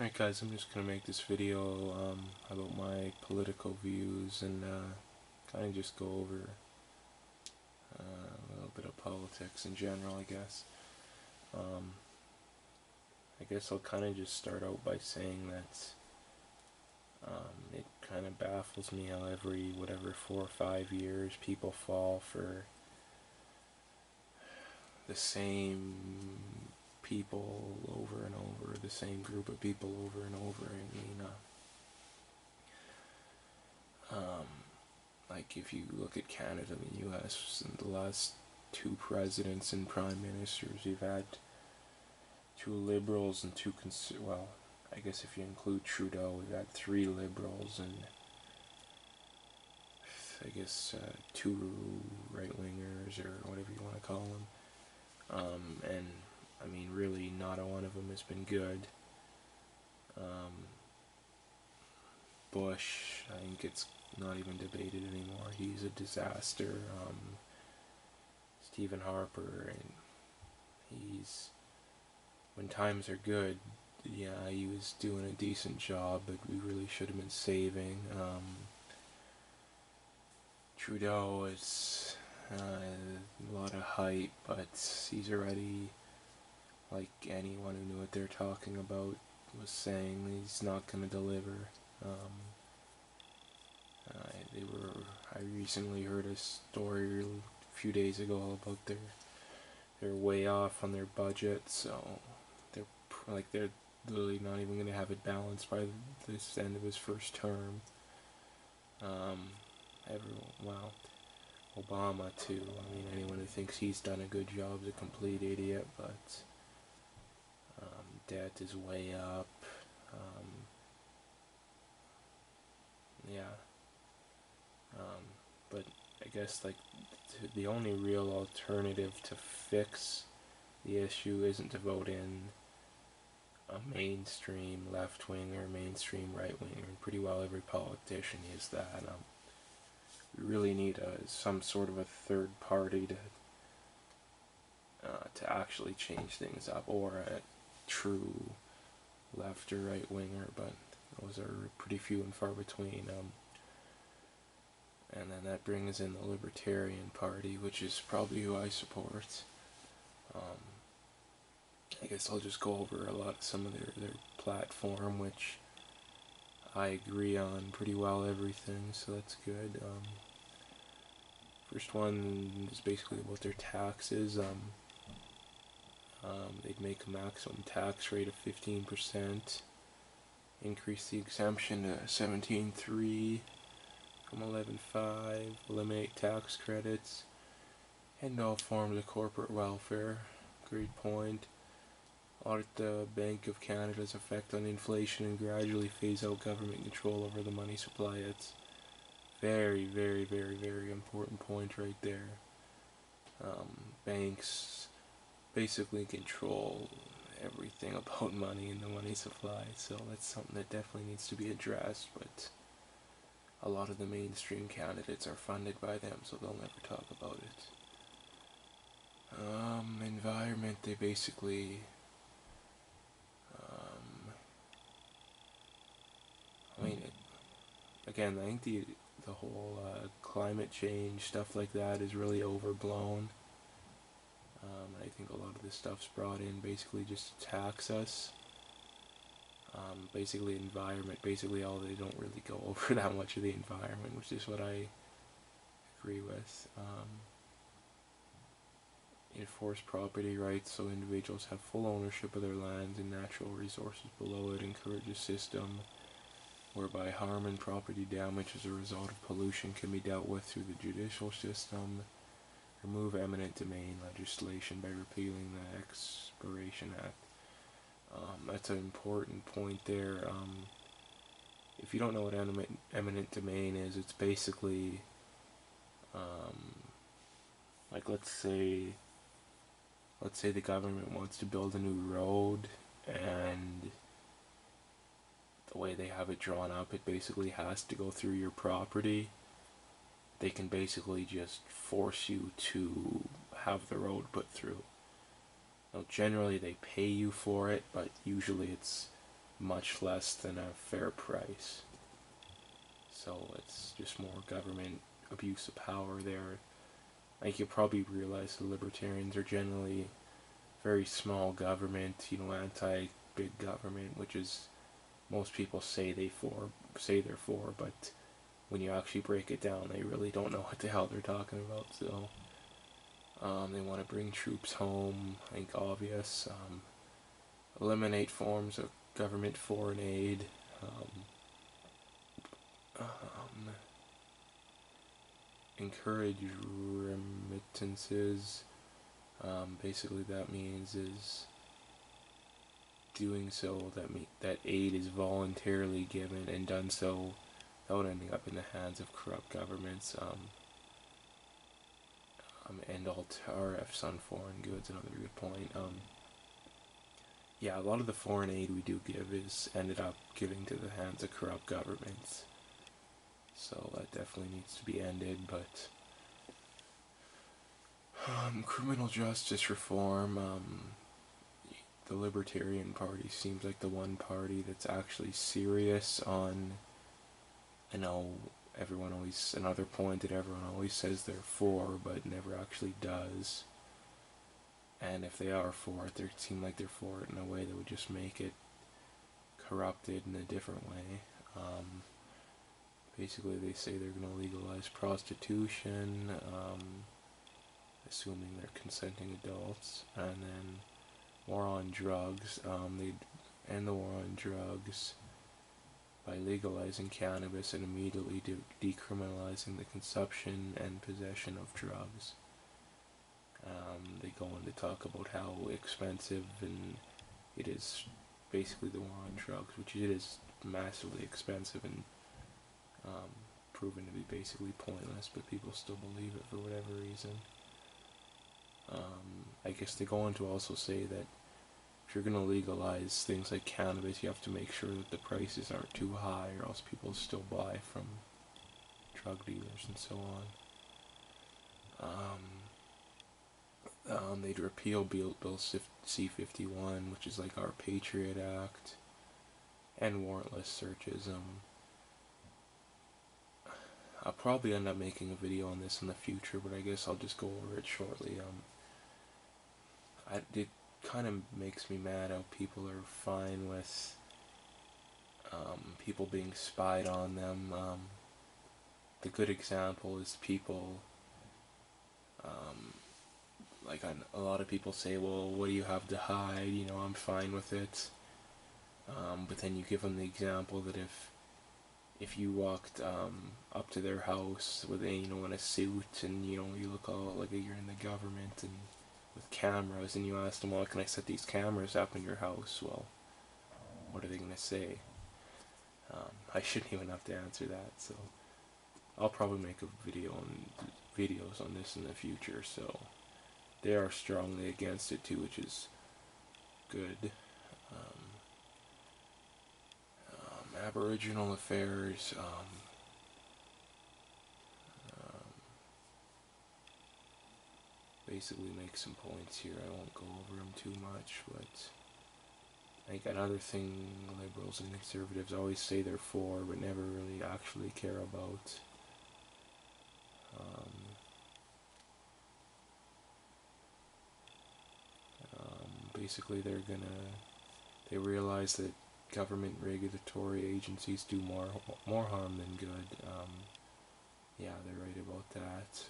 Alright guys, I'm just going to make this video about my political views and kind of just go over a little bit of politics in general, I guess. Um, I guess I'll kind of just start out by saying that it kind of baffles me how every, 4 or 5 years people fall for the same people over and over, the same group of people over and over. I mean, like if you look at Canada and the US in the last two presidents and prime ministers, you've had two liberals and well, I guess if you include Trudeau, we've had three liberals and I guess two right-wingers or whatever you want to call them. And I mean, really, not a one of them has been good. Bush, I think it's not even debated anymore. He's a disaster. Stephen Harper, and when times are good, yeah, he was doing a decent job, but we really should have been saving. Trudeau is a lot of hype, but he's already, like anyone who knew what they're talking about was saying, he's not going to deliver. I recently heard a story a few days ago about they're way off on their budget, so they're literally not even going to have it balanced by this end of his first term. Well, Obama too. I mean, anyone who thinks he's done a good job is a complete idiot, but debt is way up. Yeah. But I guess like the only real alternative to fix the issue isn't to vote in a mainstream left wing or mainstream right wing, and pretty well every politician is that. We really need some sort of a third party to actually change things up, or a true left or right winger, but those are pretty few and far between. And then that brings in the Libertarian Party, which is probably who I support. I guess I'll just go over a lot of some of their platform, which I agree on pretty well everything, so that's good. First one is basically about their taxes. They'd make a maximum tax rate of 15%, increase the exemption to 17.3 from 11.5, eliminate tax credits, and all forms of corporate welfare. Great point. Audit the Bank of Canada's effect on inflation and gradually phase out government control over the money supply. It's very, very, very, very important point right there. Banks basically control everything about money and the money supply, so that's something that definitely needs to be addressed, but a lot of the mainstream candidates are funded by them, so they'll never talk about it. Environment, they basically, again, I think the whole climate change stuff like that is really overblown. I think a lot of this stuff's brought in basically just to tax us. Basically environment, basically all they don't really go over that much of the environment, which is what I agree with. Enforce property rights so individuals have full ownership of their lands and natural resources below it. Encourage a system whereby harm and property damage as a result of pollution can be dealt with through the judicial system. Remove eminent domain legislation by repealing the Expiration Act. That's an important point there. If you don't know what eminent domain is, it's basically, like let's say the government wants to build a new road, and the way they have it drawn up, it basically has to go through your property. They can basically just force you to have the road put through. Now, generally they pay you for it, but usually it's much less than a fair price. So it's just more government abuse of power there. Like, you probably realize the libertarians are generally very small government, anti-big government, which is most people say they're for, but when you actually break it down, they really don't know what the hell they're talking about. So they want to bring troops home, I think obvious. Eliminate forms of government foreign aid. Encourage remittances. Basically, that means is doing so that aid is voluntarily given and done so without ending up in the hands of corrupt governments. End all tariffs on foreign goods. Another good point. Yeah, a lot of the foreign aid we do give is ended up giving to the hands of corrupt governments. So that definitely needs to be ended, but criminal justice reform, the Libertarian Party seems like the one party that's actually serious on, I know another point that everyone always says they're for, but never actually does. And if they are for it, they seem like they're for it in a way that would just make it corrupted in a different way. Basically, they say they're going to legalize prostitution, assuming they're consenting adults, and then war on drugs. They'd end the war on drugs by legalizing cannabis and immediately decriminalizing the consumption and possession of drugs. They go on to talk about how expensive and it is, basically the war on drugs, which it is massively expensive and proven to be basically pointless, but people still believe it for whatever reason. I guess they go on to also say that if you're going to legalize things like cannabis, you have to make sure that the prices aren't too high, or else people still buy from drug dealers and so on. They'd repeal Bill C-51, which is like our Patriot Act, and warrantless searches. I'll probably end up making a video on this in the future, but I guess I'll just go over it shortly. It kind of makes me mad how people are fine with people being spied on them. The good example is people, like a lot of people say, well, what do you have to hide? I'm fine with it. But then you give them the example that if you walked up to their house with in a suit and you look all like you're in the government and with cameras, and you ask them, well, can I set these cameras up in your house? Well, what are they gonna say? I shouldn't even have to answer that, so I'll probably make videos on this in the future. So they are strongly against it too, which is good. Aboriginal affairs. Basically make some points here. I won't go over them too much, but like another thing liberals and conservatives always say they're for, but never really actually care about. Basically, they realize that government regulatory agencies do more harm than good. Yeah, they're right about that.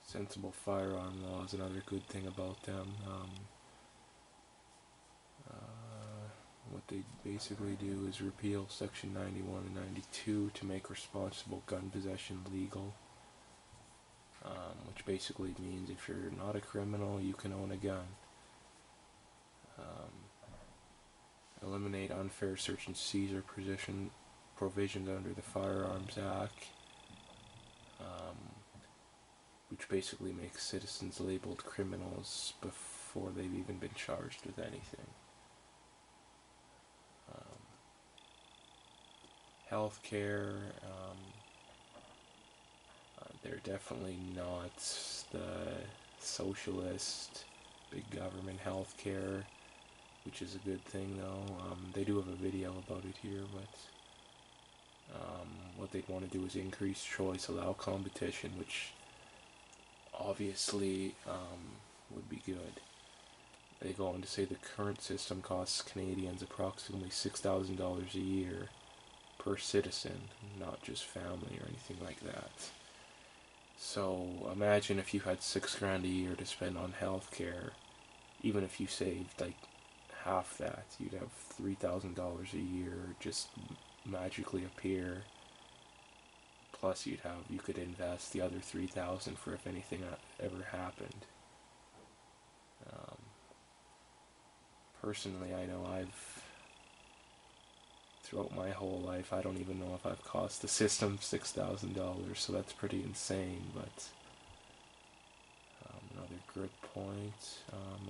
Sensible firearm law is another good thing about them. What they basically do is repeal Section 91 and 92 to make responsible gun possession legal. Which basically means if you're not a criminal, you can own a gun. Eliminate unfair search and seizure provisions under the Firearms Act, which basically makes citizens labeled criminals before they've even been charged with anything. Healthcare, they're definitely not the socialist, big government healthcare, which is a good thing though. They do have a video about it here, but what they'd want to do is increase choice, allow competition, which obviously would be good. They go on to say the current system costs Canadians approximately $6,000 a year per citizen, not just family or anything like that. So imagine if you had $6,000 a year to spend on healthcare. Even if you saved like half that, you'd have $3,000 a year just magically appear. Plus, you could invest the other 3,000 for if anything ever happened. Personally, I know throughout my whole life, I don't even know if I've cost the system $6,000, so that's pretty insane. But another good point.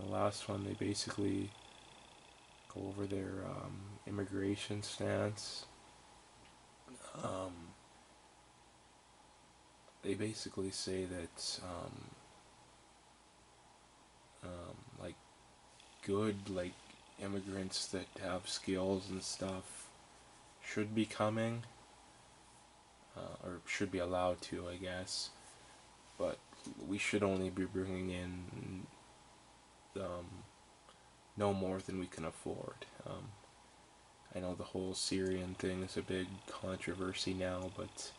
The last one, they basically go over their immigration stance. They basically say that like good immigrants that have skills and stuff should be coming, or should be allowed to, I guess. But we should only be bringing in no more than we can afford. I know the whole Syrian thing is a big controversy now, but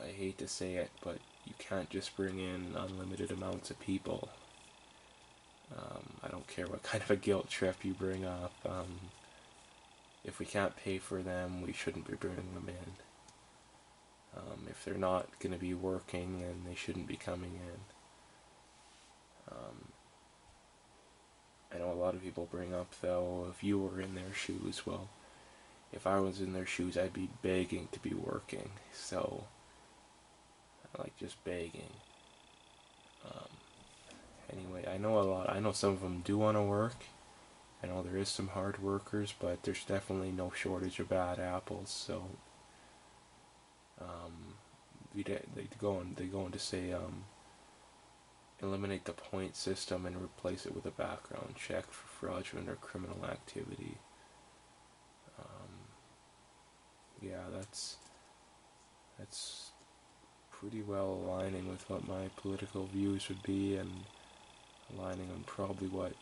I hate to say it, but you can't just bring in unlimited amounts of people. I don't care what kind of a guilt trip you bring up. If we can't pay for them, we shouldn't be bringing them in. If they're not going to be working, then they shouldn't be coming in. I know a lot of people bring up, though, if you were in their shoes, well, if I was in their shoes, I'd be begging to be working. So, just begging. Anyway, I know some of them do want to work. I know there is some hard workers, but there's definitely no shortage of bad apples. So they go on to say eliminate the point system and replace it with a background check for fraudulent or criminal activity. Yeah, that's pretty well aligning with what my political views would be, and aligning on probably what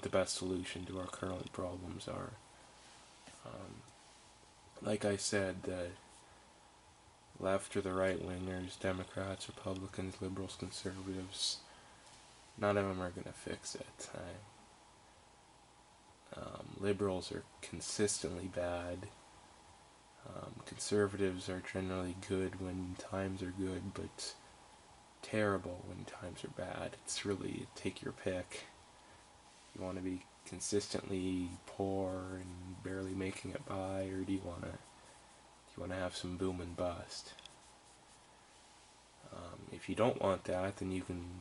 the best solution to our current problems are. Like I said, the left or the right wingers, Democrats, Republicans, liberals, conservatives, none of them are going to fix it. Liberals are consistently bad. Conservatives are generally good when times are good, but terrible when times are bad. It's really take your pick. You want to be consistently poor and barely making it by, or do you want to have some boom and bust? If you don't want that, then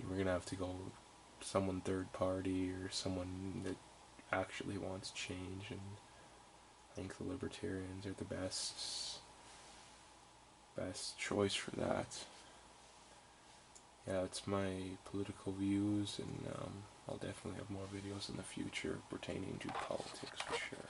we're gonna have to go someone third party or someone that actually wants change, and I think the libertarians are the best choice for that. Yeah, it's my political views, and I'll definitely have more videos in the future pertaining to politics for sure.